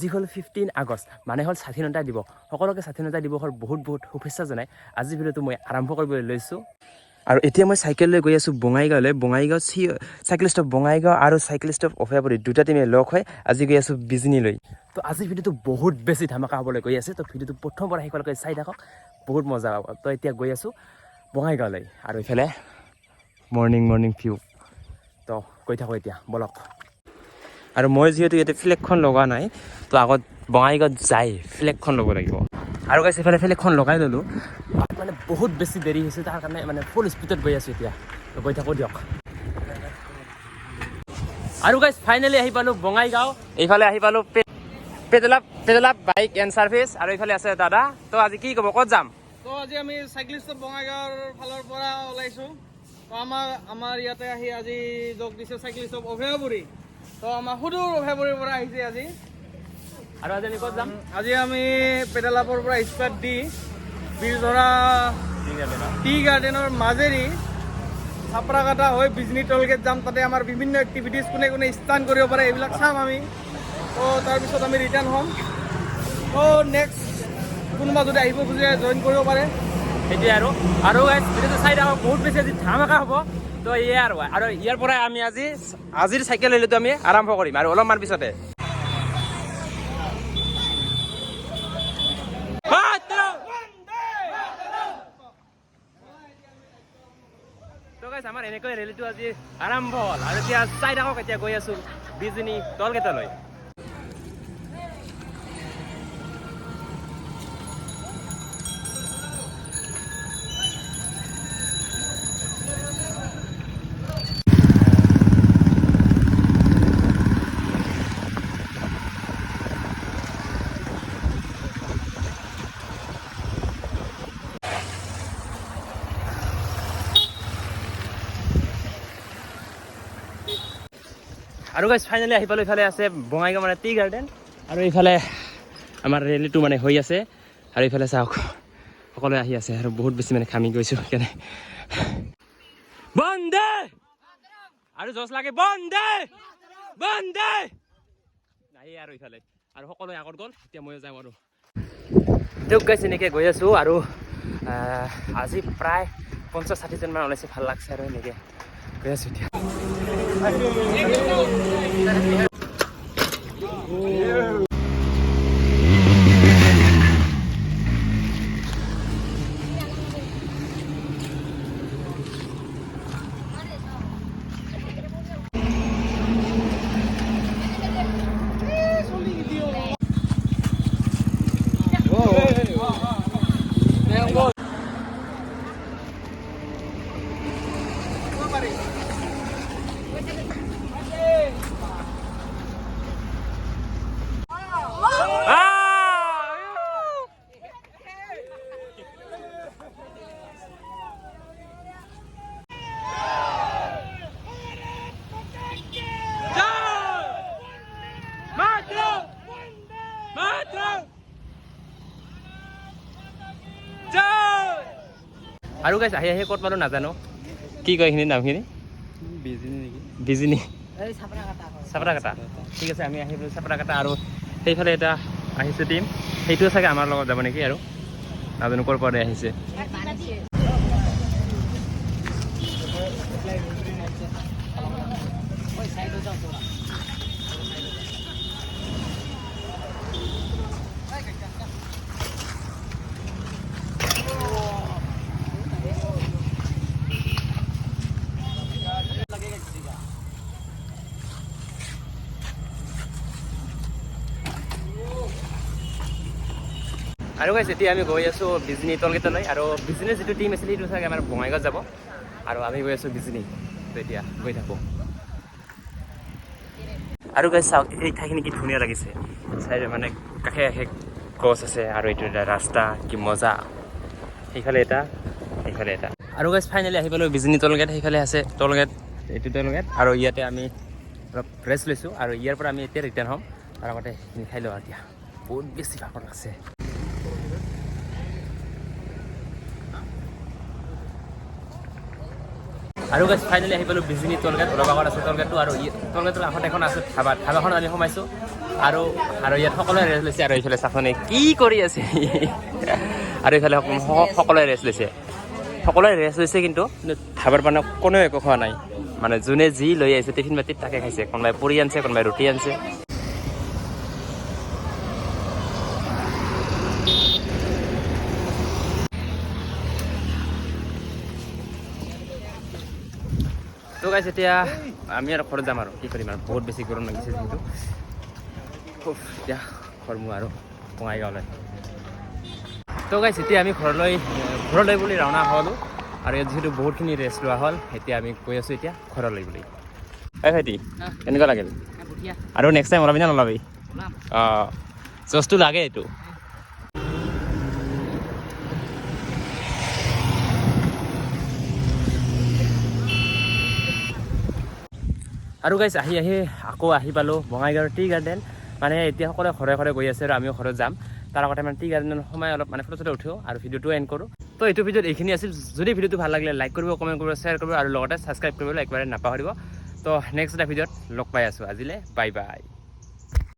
আজি হ'ল 15 আগষ্ট মানে হ'ল স্বাধীনতা দিৱস সকলোকে স্বাধীনতা দিৱসৰ বহুত বহুত শুভেচ্ছা জনাই আজি ভিডিঅ'টো মই আৰম্ভ কৰিবলৈ লৈছোঁ আৰু এতিয়া মই চাইকেল লৈ গৈ আছোঁ বঙাইগাঁৱলৈ বঙাইগাঁও চাইকেলিষ্ট অফ বঙাইগাঁও আৰু চাইকেলিষ্ট অফ অভয়াপুৰী দুটা টিমে লগ হৈ আজি গৈ আছোঁ বিজনীলৈ তো আজিৰ ভিডিঅ'টো বহুত বেছি ধামাকা হ'বলৈ গৈ আছে তো ভিডিঅ'টো প্ৰথমৰ পৰা শেষলৈকে চাই থাকক বহুত মজা হ'ব তো এতিয়া গৈ আছোঁ বঙাইগাঁৱলৈ আৰু এইফালে মৰ্ণিং ভিউ তো গৈ থাকোঁ এতিয়া বলক আৰু মই যিহেতু ইয়াতে ফ্লেগখন লগা নাই তো আগত বঙাইগাঁৱত যাই ফ্লেগখন ল'ব লাগিব আৰু গাইছ এইফালে ফ্লেগখন লগাই ল'লোঁ মানে বহুত বেছি দেৰি হৈছে তাৰ কাৰণে মানে ফুল স্পীডত গৈ আছোঁ এতিয়া তো গৈ থাকোঁ দিয়ক আৰু গাইছ ফাইনেলি আহি পালোঁ বঙাইগাঁও এইফালে আহি পালোঁ পেডেলা বাইক এণ্ড ছাৰ্ভিচ আৰু এইফালে আছে দাদা তো আজি কি ক'ব ক'ত যাম তো আজি আমি চাইক্লিষ্ট বঙাইগাঁৱৰ ফালৰ পৰা ওলাইছোঁ তো আমাৰ ইয়াতে আহি আজি যোগ দিছে চাইক্লিষ্ট অভয়াপুৰী তো আমাৰ সুদূৰ অভয়াপুৰীৰ পৰা আহিছে আজি আৰু আজি আমি ক'ত যাম আজি আমি পেডেলাপৰ পৰা ষ্টাৰ্ট দি বীৰধৰা টি গাৰ্ডেনৰ মাজেদি চাপৰাকাটা হৈ বিজনী টলগেট যাম তাতে আমাৰ বিভিন্ন এক্টিভিটিজ কোনে কোনে ষ্টাৰ্ট কৰিব পাৰে এইবিলাক চাম আমি তো তাৰপিছত আমি ৰিটাৰ্ণ হ'ম তো নেক্সট কোনোবা যদি আহিব খোজে জইন কৰিব পাৰে সেইটোৱে আৰু গাইছ ভিডিঅ'টো চাই থাকক বহুত বেছি আজি ধামাকা হ'ব তো এয়ে আৰু ইয়াৰ পৰাই আমি আজিৰ চাইকেল ৰেলীটো আমি আৰম্ভ কৰিম আৰু অলপমান পিছতে আমাৰ এনেকৈ ৰেলীটো আজি আৰম্ভ হ'ল আৰু এতিয়া চাই থাকক এতিয়া গৈ আছোঁ বিজনী টলগেটলৈ আৰু গাইছ ফাইনেলি আহি পালোঁ ইফালে আছে বঙাইগাঁও মানে টি গাৰ্ডেন আৰু এইফালে আমাৰ ৰেলীটো মানে হৈ আছে আৰু এইফালে চাওক সকলোৱে আহি আছে আৰু বহুত বেছি মানে খামি গৈছোঁ সেইকাৰণে বন্দে আৰু জচ লাগে বন্দে নাহি আৰু ইফালে আৰু সকলোৱে আগত গ'ল এতিয়া ময়ো যাম আৰু দিয়ক গাইছ এনেকৈ গৈ আছোঁ আৰু আজি প্ৰায় 50-60 জনমান ওলাইছে ভাল লাগছে আৰু এনেকৈ গৈ আছোঁ এতিয়া আৰু গাইছ আহি ক'ত পালোঁ নাজানো কি কয় এইখিনি নামখিনি বিজনী চাপৰাকাটা ঠিক আছে আমি আহি পালোঁ চাপৰাকাটা আৰু সেইফালে এটা আহিছে টিম সেইটোও চাগে আমাৰ লগত যাব নেকি আৰু নাজানো ক'ৰ পৰা আহিছে আৰু গাইছ এতিয়া আমি গৈ আছোঁ বিজনী টলগেটলৈ আৰু বিজনীৰ যিটো টিম আছিলে সেইটো চাগে আমাৰ বঙাইগাঁৱত যাব আৰু আমি গৈ আছোঁ বিজনী তো এতিয়া গৈ থাকোঁ আৰু গাইছ চাওক এই ঠাইখিনি কি ধুনীয়া লাগিছে চাইডে মানে কাষে গছ আছে আৰু এইটো এটা ৰাস্তা কি মজা সেইফালে এটা আৰু গাইছ ফাইনেলি আহি পালোঁ বিজনী টলগেট সেইফালে আছে টলগেট এইটো টলগেট আৰু ইয়াতে আমি অলপ ৰেষ্ট লৈছোঁ আৰু ইয়াৰ পৰা আমি এতিয়া ৰিটাৰ্ণ হ'ম তাৰ আগতে সেইখিনি খাই লওঁ এতিয়া বহুত বেছি ভাগৰ লাগছে আৰু গাইছ ফাইনেলি আহি পালোঁ বিজনী টলগেট অলপ আগত আছে টলগেটটো আৰু টলগেটৰ কাষত এখন আছে ধাবাখনত আমি সোমাইছোঁ আৰু ইয়াত সকলোৱে ৰেষ্ট লৈছে আৰু এইফালে চাখনে কি কৰি আছে আৰু এইফালে সকলোৱে ৰেষ্ট লৈছে কিন্তু ধাবাৰ মানে কোনেও একো খোৱা নাই মানে যোনে যি লৈ আহিছে টিফিন বাতিত তাকে খাইছে কোনোবাই পুৰি আনছে কোনোবাই ৰুটি আনছে তো গাইছ এতিয়া আমি আৰু ঘৰত যাম আৰু কি কৰিম আৰু বহুত বেছি গৰম লাগিছে যিহেতু এতিয়া ঘৰমু আৰু বঙাইগাঁৱলৈ তো গাইছ এতিয়া আমি ঘৰলৈ বুলি ৰাওনা হ'লোঁ আৰু ইয়াত যিহেতু বহুতখিনি ৰেষ্ট লোৱা হ'ল এতিয়া আমি গৈ আছোঁ এতিয়া ঘৰলৈ বুলি এই ভাইটি কেনেকুৱা লাগিল আৰু নেক্সট টাইম ওলাবি নে নলাবি অঁ জচটো লাগে এইটো আৰু গাইছ আকৌ আহি পালোঁ বঙাইগাঁৱৰ টি গাৰ্ডেন মানে এতিয়া সকলোৱে ঘৰে গৈ আছে আৰু আমিও ঘৰত যাম তাৰ আগতে মানে টি গাৰ্ডেনত সোমাই অলপ মানে ফটো উঠোঁ আৰু ভিডিঅ'টো এণ্ড কৰোঁ তো এইটো ভিডিঅ'ত এইখিনি আছিল যদি ভিডিঅ'টো ভাল লাগিলে লাইক কৰিব কমেণ্ট কৰিব শ্বেয়াৰ কৰিব আৰু লগতে ছাবস্ক্ৰাইব কৰিবলৈ একবাৰে নাপাহৰিব তো নেক্সট এটা ভিডিঅ'ত লগ পাই আছোঁ আজিলৈ বাই বাই